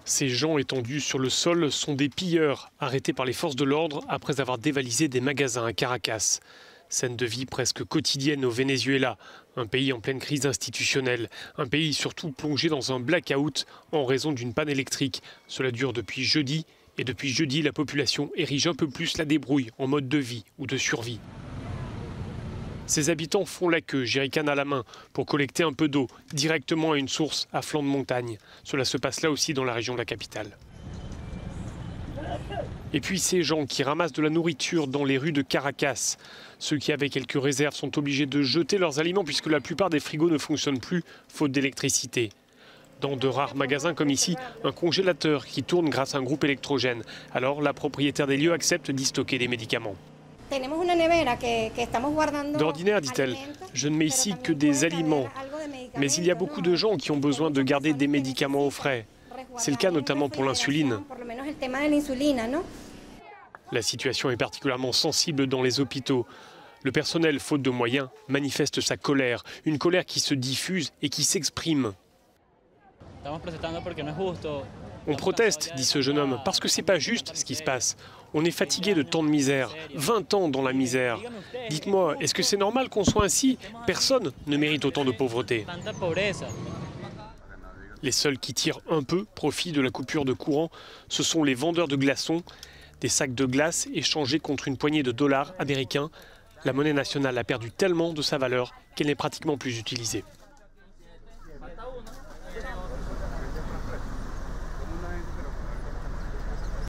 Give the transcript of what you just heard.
Ces gens étendus sur le sol sont des pilleurs arrêtés par les forces de l'ordre après avoir dévalisé des magasins à Caracas. Scène de vie presque quotidienne au Venezuela, un pays en pleine crise institutionnelle, un pays surtout plongé dans un blackout en raison d'une panne électrique. Cela dure depuis jeudi et depuis jeudi, la population érige un peu plus la débrouille en mode de vie ou de survie. Ces habitants font la queue, jerrycan à la main, pour collecter un peu d'eau directement à une source à flanc de montagne. Cela se passe là aussi dans la région de la capitale. Et puis ces gens qui ramassent de la nourriture dans les rues de Caracas. Ceux qui avaient quelques réserves sont obligés de jeter leurs aliments puisque la plupart des frigos ne fonctionnent plus, faute d'électricité. Dans de rares magasins comme ici, un congélateur qui tourne grâce à un groupe électrogène. Alors la propriétaire des lieux accepte d'y stocker des médicaments. D'ordinaire, dit-elle, je ne mets ici que des aliments. Mais il y a beaucoup de gens qui ont besoin de garder des médicaments au frais. C'est le cas notamment pour l'insuline. La situation est particulièrement sensible dans les hôpitaux. Le personnel, faute de moyens, manifeste sa colère. Une colère qui se diffuse et qui s'exprime. On proteste, dit ce jeune homme, parce que c'est pas juste ce qui se passe. On est fatigué de tant de misère, 20 ans dans la misère. Dites-moi, est-ce que c'est normal qu'on soit ainsi? Personne ne mérite autant de pauvreté. Les seuls qui tirent un peu profit de la coupure de courant, ce sont les vendeurs de glaçons. Des sacs de glace échangés contre une poignée de dollars américains. La monnaie nationale a perdu tellement de sa valeur qu'elle n'est pratiquement plus utilisée.